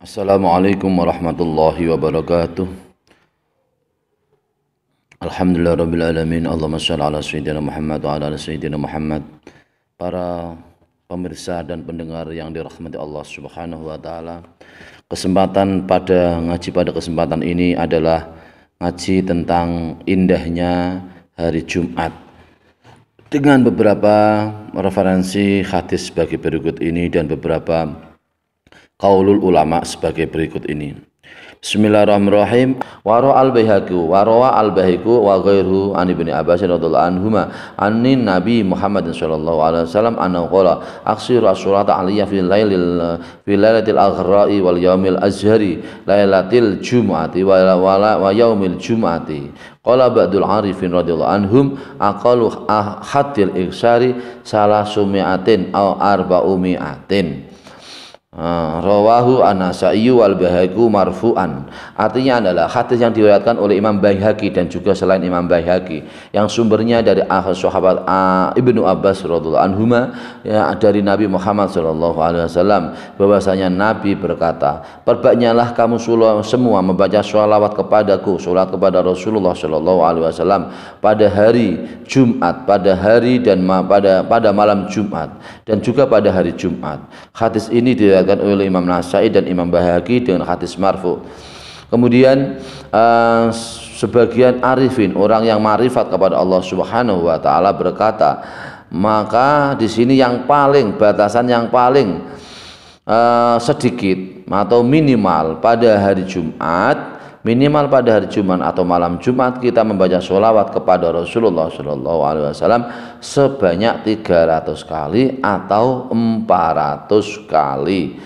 Assalamualaikum warahmatullahi wabarakatuh. Alhamdulillah rabbil alamin. Allahumma shalli ala sayyidina Muhammad wa ala ali sayyidina Muhammad. Para pemirsa dan pendengar yang dirahmati Allah Subhanahu wa taala. Ngaji pada kesempatan ini adalah ngaji tentang indahnya hari Jumat, dengan beberapa referensi hadis sebagai berikut ini dan beberapa qaulul ulama sebagai berikut ini. Bismillahirrahmanirrahim. Waro al-Baihaqi wa ghairuhu an Ibnu Abbas radhiyallahu anhuma annin Nabi Muhammad sallallahu alaihi wasallam annahu qala aksiru as-salata aliyya fi lailatil aghra'i wal yaumil azhari lailatil jumu'ati wa yaumil jumu'ati. Qala ba'dul arifin radhiyallahu anhum aqalu hatil iksari salasumi'atin aw arba'umi'atin. Rawahu an-Nasa'i wal Baihaqi marfu'an. Artinya adalah hadis yang diriwayatkan oleh Imam Baihaqi dan juga selain Imam Baihaqi yang sumbernya dari sahabat Ibnu Abbas radhiyallahu anhuma, ya, dari Nabi Muhammad sallallahu alaihi wasallam bahwasanya Nabi berkata, "Perbanyaklah kamu semua membaca sholawat kepadaku, salat kepada Rasulullah sallallahu alaihi wasallam pada hari Jumat, pada hari dan pada malam Jumat dan juga pada hari Jumat." Hadis ini diriwayatkan oleh Imam Nasa'i dan Imam Baihaqi dengan hadis marfu. Kemudian sebagian arifin, orang yang ma'rifat kepada Allah Subhanahu wa taala berkata, maka di sini yang paling batasan yang paling sedikit atau minimal pada hari Jumat, atau malam Jumat kita membaca sholawat kepada Rasulullah Shallallahu Alaihi Wasallam sebanyak 300 kali atau 400 kali.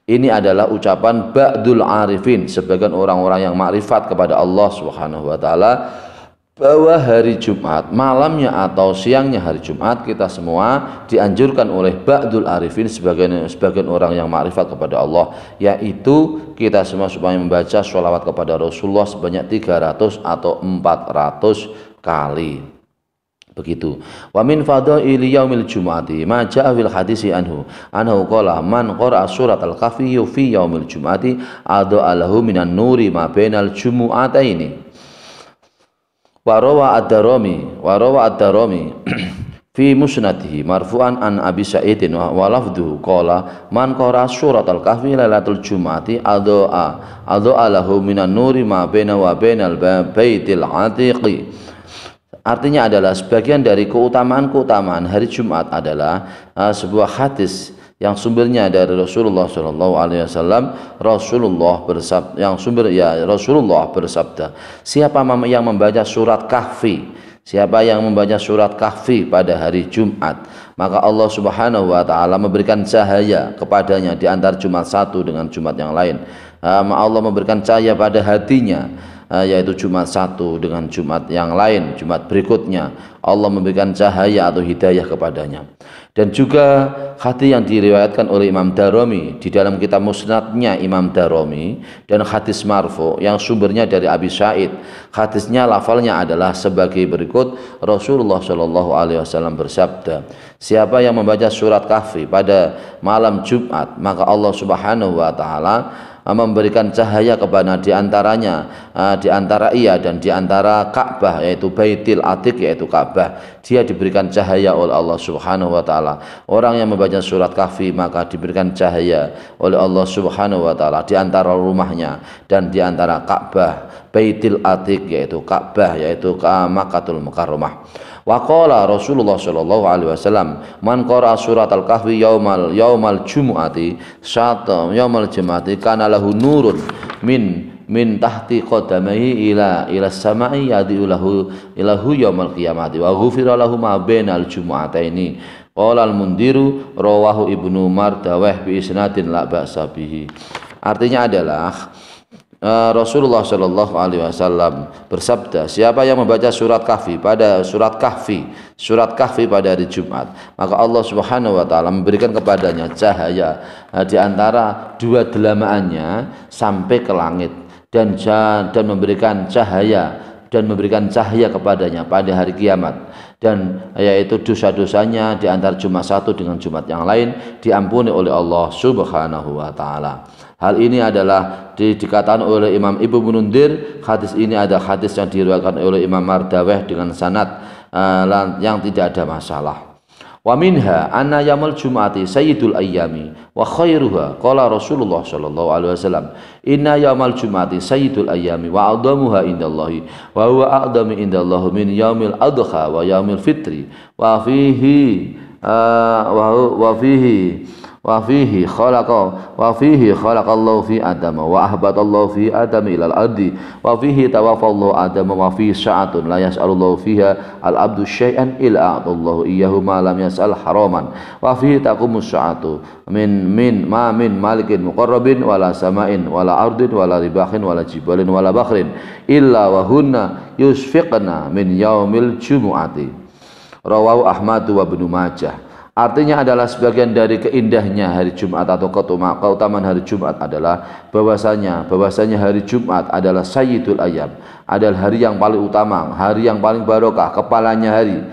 Ini adalah ucapan ba'dul arifin, sebagian orang-orang yang makrifat kepada Allah Subhanahu Wa Taala, bahwa hari Jumat, malamnya atau siangnya hari Jumat, kita semua dianjurkan oleh ba'dul arifin, sebagian orang yang ma'rifat kepada Allah, yaitu kita semua supaya membaca sholawat kepada Rasulullah sebanyak 300 atau 400 kali. Begitu. Wa min fadaili yaumil jumu'ati ma jaa fil hadisi anhu qala man qara'a surat al-kahfi fi yaumil jumu'ati adha lahu minan nuri ma bainal jumu'ataini. Warawa ad-Darimi fi musnadihi marfu'an an Abi Sa'idin wa lafdhu qala man qara surat al-kahfi lailatul jumu'ati adha lahu minan nuri ma baina wa bainal baitil atiqi. Artinya adalah sebagian dari keutamaan hari Jumat adalah sebuah hadis yang sumbernya dari Rasulullah Shallallahu Alaihi Wasallam. Rasulullah bersabda, siapa yang membaca surat kahfi pada hari Jumat, maka Allah Subhanahu Wa Taala memberikan cahaya kepadanya di antara Jumat satu dengan Jumat yang lain. Allah memberikan cahaya pada hatinya, yaitu Jumat satu dengan Jumat yang lain, Jumat berikutnya Allah memberikan cahaya atau hidayah kepadanya. Dan juga hadis yang diriwayatkan oleh Imam Darimi di dalam kitab musnadnya Imam Darimi, dan hadis marfu yang sumbernya dari Abi Sa'id. Hadisnya lafalnya adalah sebagai berikut. Rasulullah Shallallahu Alaihi Wasallam bersabda, siapa yang membaca surat kahfi pada malam Jumat, maka Allah Subhanahu Wa Taala memberikan cahaya kepada di antara ia dan di antara Ka'bah, yaitu Baitil Atiq, yaitu Ka'bah. Dia diberikan cahaya oleh Allah Subhanahu Wa Taala. Orang yang membaca surat kahfi maka diberikan cahaya oleh Allah Subhanahu Wa Taala di antara rumahnya dan di antara Ka'bah, Baitil Atiq, yaitu Ka'bah, yaitu Makkahul Mukarramah. Wa qala Rasulullah sallallahu alaihi wasallam man qara surat al-kahfi yaumal jumu'ati kana lahu nurun min tahti qadamaihi ila samai yadi'u lahu yaumal qiyamati wa ghufira lahu ma bainal jumu'ataini. Qala al-Mundhiru rawahu Ibnu Mardawah bi isnadin la ba'sa bihi. Artinya adalah Rasulullah Shallallahu Alaihi Wasallam bersabda, siapa yang membaca surat kahfi pada hari Jumat, maka Allah Subhanahu Wa Taala memberikan kepadanya cahaya di antara dua delamaannya sampai ke langit, dan memberikan cahaya kepadanya pada hari kiamat. dan yaitu dosa-dosanya di antara Jumat satu dengan Jumat yang lain diampuni oleh Allah Subhanahu wa taala. Hal ini adalah dikatakan oleh Imam Ibnu Mundir. Hadis ini ada hadis yang diriwayatkan oleh Imam Mardaweh dengan sanad yang tidak ada masalah. Wa minha anna yaumul jum'ati sayyidul ayyami wa khairuha qala Rasulullah sallallahu alaihi wasallam inna yaumal jum'ati sayyidul ayyami wa a'damuha indallahi wa huwa a'damu indallahi min yaumil adha wa yaumil fitri wa fihi khalaqallahu fi adama wa ahbatallahu fi adami ilal ardi wa fihi tawaffallahu adama wa fihi sa'atun la yas'alullahu fiha al-abdu syai'an illa a'tallahu iyyahu ma lam yas'al haraman wa fihi taqumus sa'atu min malikin muqarrabin wala sama'in wala ardin wala ribahin wala jibalin wala bakhrin illa wa hunna yusfiqna min yaumil jumu'ati. Rawahu Ahmad wa Ibnu Majah. Artinya adalah sebagian dari keindahnya hari Jumat atau keutamaan hari Jumat adalah bahwasanya hari Jumat adalah sayyidul ayyam, adalah hari yang paling utama, hari yang paling barokah, kepalanya hari,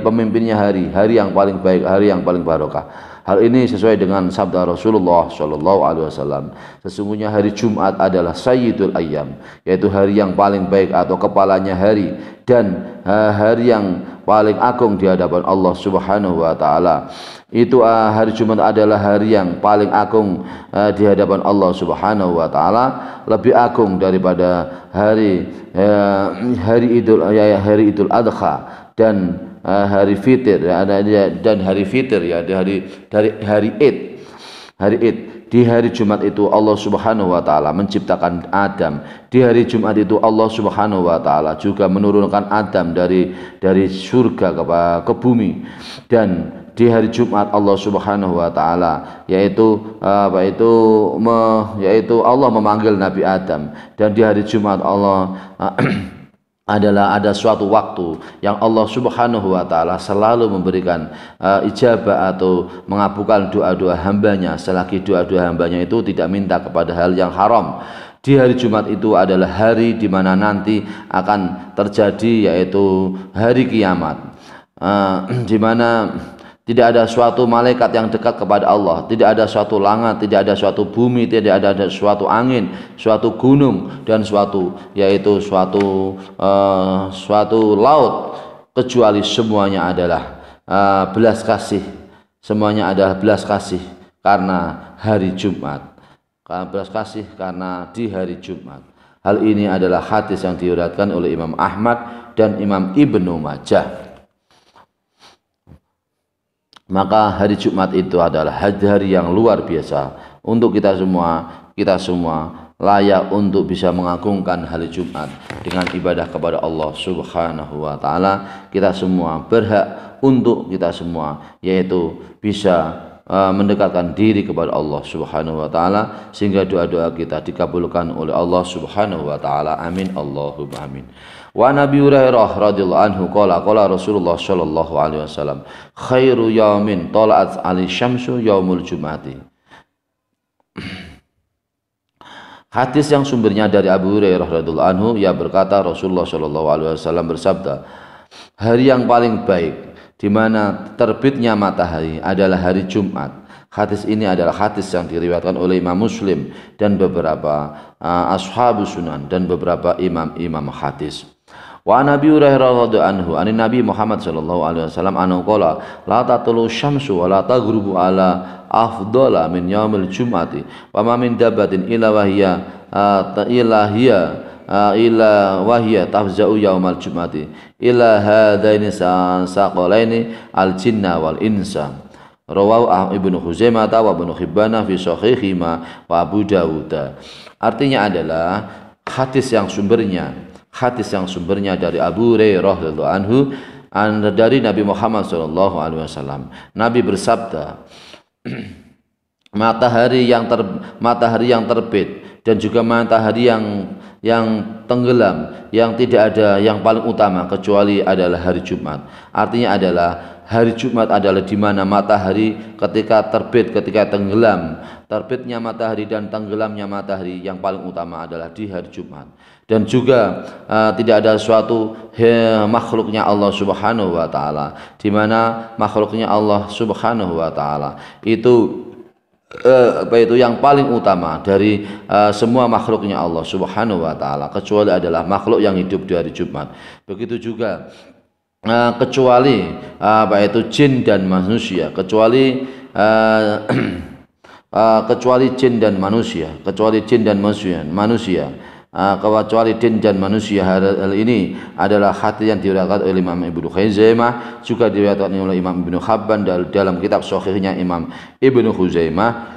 pemimpinnya hari yang paling baik, hari yang paling barokah. Hal ini sesuai dengan sabda Rasulullah Shallallahu Alaihi Wasallam. Sesungguhnya hari Jumat adalah sayyidul ayyam, yaitu hari yang paling baik atau kepalanya hari, dan hari yang paling agung di hadapan Allah Subhanahu wa taala. Itu hari Jumat adalah hari yang paling agung di hadapan Allah Subhanahu wa taala, lebih agung daripada hari Idul Adha dan hari Fitr dan hari Fitr dari hari Id. Di hari Jumat itu Allah Subhanahu wa taala menciptakan Adam. Di hari Jumat itu Allah Subhanahu wa taala juga menurunkan Adam dari surga ke bumi. Dan di hari Jumat Allah Subhanahu wa taala yaitu Allah memanggil Nabi Adam, dan di hari Jumat Allah ada suatu waktu yang Allah Subhanahu wa taala selalu memberikan ijabah atau mengabulkan doa-doa hambanya selagi doa-doa hambanya itu tidak minta kepada hal yang haram. Di hari Jumat itu adalah hari di mana nanti akan terjadi yaitu hari kiamat, di mana tidak ada suatu malaikat yang dekat kepada Allah, tidak ada suatu langit, tidak ada suatu bumi, tidak ada suatu angin, suatu gunung, dan suatu laut, kecuali semuanya adalah belas kasih. Semuanya adalah belas kasih karena hari Jumat. Karena belas kasih karena di hari Jumat. Hal ini adalah hadis yang diriwayatkan oleh Imam Ahmad dan Imam Ibnu Majah. Maka hari Jumat itu adalah hari yang luar biasa untuk kita semua layak untuk bisa mengagungkan hari Jumat dengan ibadah kepada Allah Subhanahu wa taala. Kita semua berhak untuk kita semua yaitu bisa mendekatkan diri kepada Allah Subhanahu wa taala sehingga doa-doa kita dikabulkan oleh Allah Subhanahu wa taala. Amin Allahumma amin. Wa Nabi Hurairah radhiyallahu anhu qala Rasulullah sallallahu alaihi wasallam khairu yaumin tala'at 'alai syamsu yaumul jum'ati. Hadis yang sumbernya dari Abu Hurairah radhiyallahu anhu, ia berkata Rasulullah sallallahu alaihi wasallam bersabda, hari yang paling baik di mana terbitnya matahari adalah hari Jumat. Hadis ini adalah hadis yang diriwayatkan oleh Imam Muslim dan beberapa ashabus sunan dan beberapa imam hadis. Wa Nabi Hurairah radhiyallahu anhu anin Nabi Muhammad sallallahu alaihi wasallam anhu qala la tatlu syamsu wa la taghrubu ala afdala min yaumil jum'ati wa ma min dabatin illa wahya tafza'u yaumal jum'ati illa hadaini saqalaini al jinna wal insa. Rawahu Ibnu Khuzaimah wa Ibnu Hibban fi sahihihima wa Abu Dawud. Artinya adalah hadis yang sumbernya dari Abu Hurairah radhiyallahu anhu dari Nabi Muhammad sallallahu alaihi wasallam. Nabi bersabda, matahari yang terbit dan juga matahari yang tenggelam, yang tidak ada yang paling utama kecuali adalah hari Jumat. Artinya adalah hari Jumat adalah di mana matahari ketika terbit, ketika tenggelam, terbitnya matahari dan tenggelamnya matahari yang paling utama adalah di hari Jumat. Dan juga tidak ada suatu makhluknya Allah Subhanahu wa taala, di mana makhluknya Allah Subhanahu wa taala itu yang paling utama dari semua makhluknya Allah Subhanahu wa taala, kecuali adalah makhluk yang hidup di hari Jumat. Begitu juga kecuali jin dan manusia, kecuali jin dan manusia, kecuali jin dan manusia. Hal ini adalah hadis yang diriwayatkan oleh Imam Ibnu Khuzaimah, juga diriwayatkan oleh Imam Ibnu Hibban dalam kitab sahihnya Imam Ibnu Khuzaimah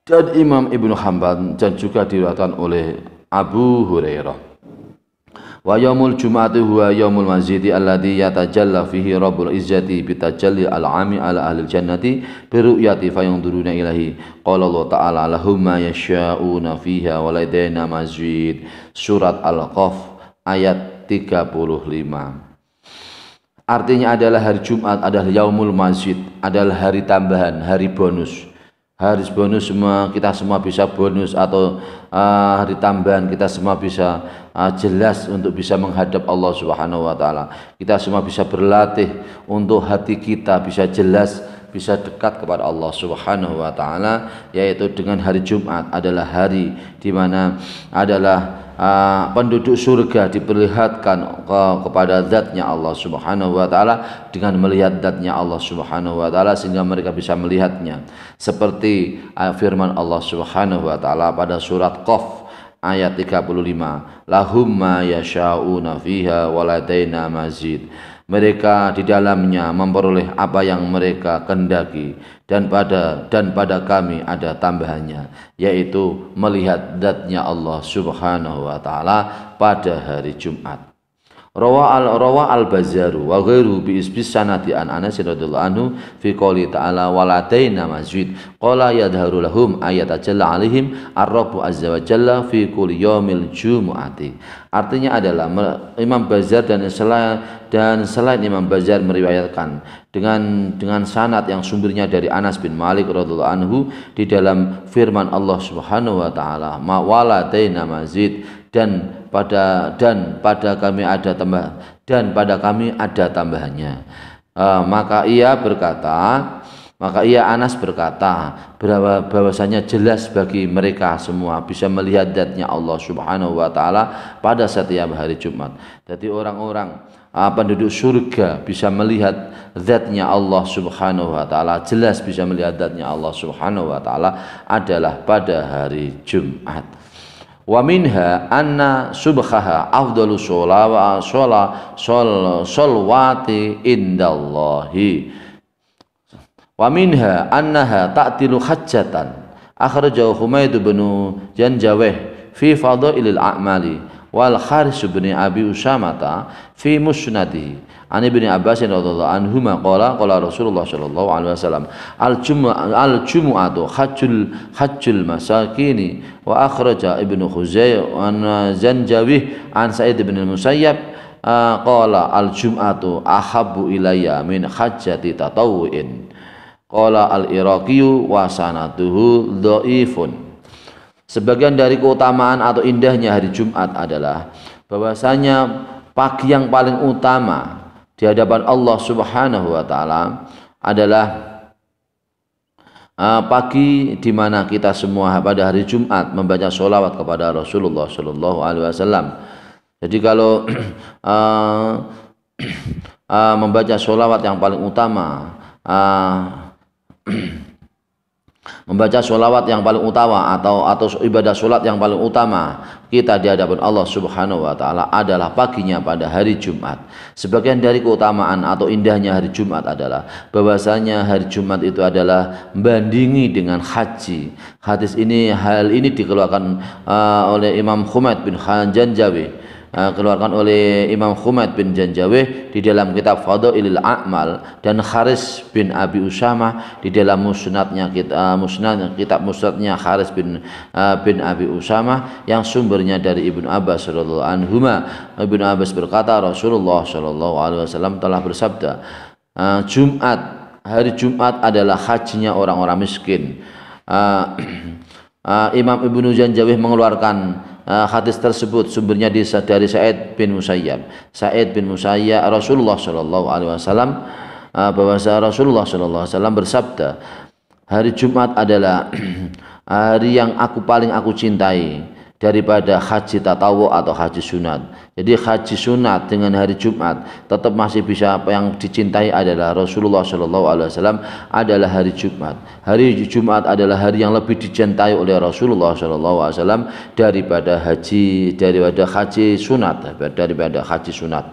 dan Imam Ibnu Hibban, dan juga diriwayatkan oleh Abu Hurairah. Wa yaumul jum'ati huwa yaumul masjidi alladhi yatajalla fihi rabbul izzati bitajalli al-'ami ala ahli jannati biru'yati fayanzuruna ilahi. Qala Allah ta'ala lahum ma yasha'una fiha wa ladaina mazid. Surat Al-Qaf ayat 35. Artinya adalah hari Jumat adalah yaumul masjid, adalah hari tambahan, hari bonus. Hari bonus, kita semua bisa bonus atau hari tambahan, kita semua bisa jelas untuk bisa menghadap Allah Subhanahu wa taala. Kita semua bisa berlatih untuk hati kita bisa jelas, bisa dekat kepada Allah Subhanahu wa taala, yaitu dengan hari Jumat adalah hari di mana adalah penduduk surga diperlihatkan kepada zatnya Allah Subhanahu wa taala dengan melihat zatnya Allah Subhanahu wa taala, sehingga mereka bisa melihatnya seperti firman Allah Subhanahu wa taala pada surat Qaf ayat 35, lahum ma yasha'una fiha waladaina mazid. Mereka di dalamnya memperoleh apa yang mereka kehendaki, dan pada kami ada tambahannya, yaitu melihat zatnya Allah Subhanahu wa taala pada hari Jumat. Rawa al-Bazzar wa ghairu bi isbis sanati an Anas radhiyallahu anhu fi qouli ta'ala waladaina masjid qala yadharu lahum ayatajalla alaihim ar-rabbu azza wa jalla fi kulli yaumil jumu'ati. Artinya adalah Imam Bazzar dan selain Imam Bazzar meriwayatkan dengan sanad yang sumbernya dari Anas bin Malik radhiyallahu anhu di dalam firman Allah Subhanahu wa taala ma waladaina masjid, dan pada kami ada tambahannya. Maka Anas berkata bahwasanya jelas bagi mereka semua bisa melihat zatnya Allah Subhanahu wa taala pada setiap hari Jumat. Jadi orang-orang penduduk surga bisa melihat zatnya Allah Subhanahu wa taala, jelas bisa melihat zatnya Allah Subhanahu wa taala adalah pada hari Jumat. Wa minha anna subhaha afdalu sholawati indallahi. Wa minha annaha ta'tilu hajjatan akhrajahu Humaid bin Janjawih fi fadailil a'mali wal Haris bin Abi Usamata fi musnadihi an Ibnu Abbas radhiyallahu anhuma qala Rasulullah sallallahu alaihi wasallam al-jumu'atu hajjul masakini. Wa akhraja Ibnu Khuzaimah an Zanjawih an Sa'id bin al-Musayyab qala al-jum'atu ahabbu ilayya min hajjati tatawwu'in. Qala al-Iraqiyu wa sanaduhu dhaifun. Sebagian dari keutamaan atau indahnya hari Jumat adalah bahwasanya pagi yang paling utama di hadapan Allah Subhanahu wa taala adalah pagi di mana kita semua pada hari Jumat membaca sholawat kepada Rasulullah Shallallahu Alaihi Wasallam. Jadi kalau membaca sholawat yang paling utama, membaca sholawat yang paling utama atau ibadah sholat yang paling utama kita di hadapan Allah Subhanahu wa taala adalah paginya pada hari Jumat. Sebagian dari keutamaan atau indahnya hari Jumat adalah bahwasanya hari Jumat itu adalah membandingi dengan haji. Hal ini dikeluarkan oleh Imam Humaid bin Janjawih keluarkan oleh Imam Humaid bin Janjawih di dalam kitab Fadailil A'mal, dan Haris bin Abi Usamah di dalam musnadnya kitab musnadnya Haris bin Abi Usamah yang sumbernya dari Ibnu Abbas radhiyallahu anhuma. Ibnu Abbas berkata, Rasulullah shallallahu alaihi wasallam telah bersabda, hari Jumat adalah hajinya orang-orang miskin. Imam Ibnu Janjawih mengeluarkan hadis tersebut, sumbernya dari Sa'id bin Musayyab. Rasulullah Shallallahu Alaihi Wasallam bahwasanya Rasulullah Shallallahu Alaihi Wasallam bersabda, hari Jumat adalah hari yang paling aku cintai daripada haji tatawu atau haji sunat. Jadi haji sunat dengan hari Jumat tetap masih bisa, yang dicintai adalah Rasulullah Shallallahu Alaihi Wasallam adalah hari Jumat. Hari Jumat adalah hari yang lebih dicintai oleh Rasulullah Shallallahu Alaihi Wasallam daripada haji sunat.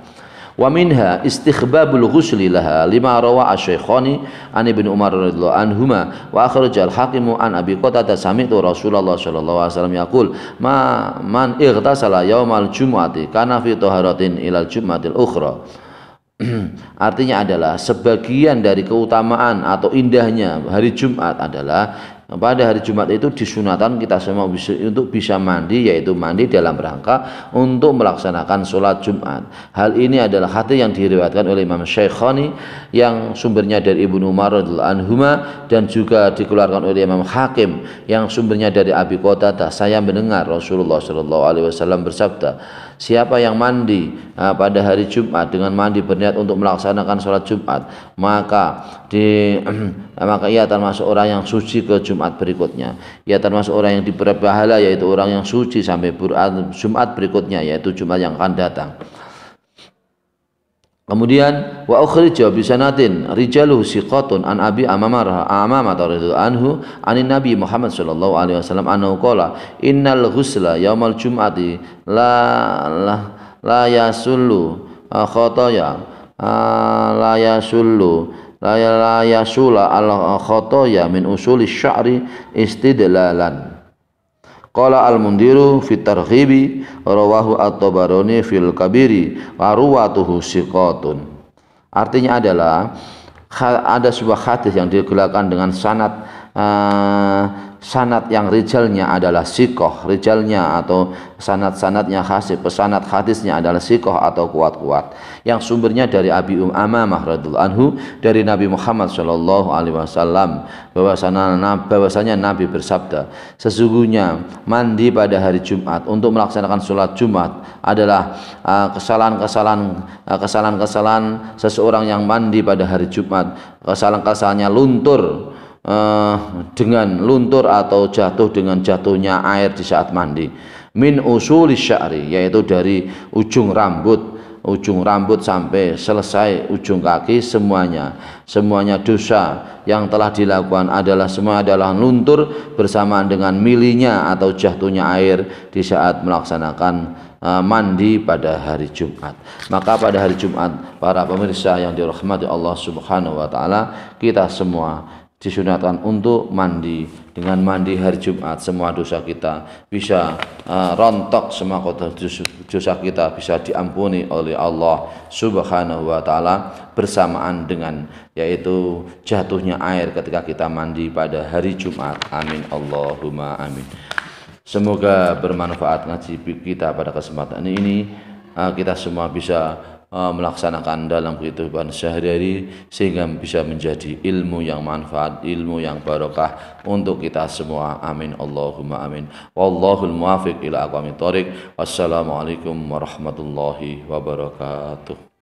Wa minha istikhbabul ghusli laha lima rawa asy-Syaikhani an Ibnu Umar radhiyallahu anhuma wa akhrajal Hakimu an Abi Qatadah sami'tu Rasulullah sallallahu alaihi wasallam yaqul man ightasala yaumal jumu'ati kana fi taharatin ilal jumu'atil ukhra. Artinya adalah sebagian dari keutamaan atau indahnya hari Jumat adalah pada hari Jumat itu disunatkan kita semua untuk bisa mandi, yaitu mandi dalam rangka untuk melaksanakan sholat Jumat. Hal ini adalah hadis yang diriwayatkan oleh Imam Syaikhani yang sumbernya dari Ibnu Umar radhiyallahu anhuma, dan juga dikeluarkan oleh Imam Hakim yang sumbernya dari Abi Qatadah. Saya mendengar Rasulullah Shallallahu Alaihi Wasallam bersabda, siapa yang mandi pada hari Jumat dengan mandi berniat untuk melaksanakan sholat Jumat, maka ia termasuk orang yang suci ke Jumat berikutnya. Ia termasuk orang yang diberi pahala, yaitu orang yang suci sampai Jumat berikutnya, yaitu Jumat yang akan datang. Kemudian wa ukhrija bi sanadin rijaluhu siqatun an Abi Amamah radhiyallahu anhu anin Nabi Muhammad sallallahu alaihi wasallam annahu qala innal ghusla yaumal jum'ati la yasullu khataya la yasula al khataya min usuli sya'ri istidlalan. Qala al-Mundiru fi targhibi rawahu at-Tabarani fil kabiri wa ruwatuhu siqatun. Artinya adalah ada sebuah hadis yang dikeluarkan dengan sanad yang rijalnya adalah siqah, rijalnya atau sanad-sanadnya pesanad hadisnya adalah siqah atau kuat-kuat, yang sumbernya dari Abi Amamah radhiyallahu anhu dari Nabi Muhammad sallallahu alaihi wasallam bahwasanya Nabi bersabda, sesungguhnya mandi pada hari Jumat untuk melaksanakan sholat Jumat adalah kesalahan seseorang yang mandi pada hari Jumat, kesalahannya luntur atau jatuh dengan jatuhnya air di saat mandi, min usuli sya'ri, yaitu dari ujung rambut sampai selesai ujung kaki, semuanya dosa yang telah dilakukan semua adalah luntur bersamaan dengan milinya atau jatuhnya air di saat melaksanakan mandi pada hari Jumat. Maka pada hari Jumat, para pemirsa yang dirahmati Allah Subhanahu wa taala, kita semua disunatkan untuk mandi. Dengan mandi hari Jumat semua dosa kita bisa rontok, semua dosa kita bisa diampuni oleh Allah Subhanahu wa taala, bersamaan dengan yaitu jatuhnya air ketika kita mandi pada hari Jumat. Amin Allahumma amin. Semoga bermanfaat ngaji kita pada kesempatan ini, kita semua bisa melaksanakan dalam kehidupan sehari-hari sehingga bisa menjadi ilmu yang manfaat, ilmu yang barokah untuk kita semua. Amin Allahumma amin. Wallahul muwaffiq ila aqwamit thoriq. Wassalamualaikum warahmatullahi wabarakatuh.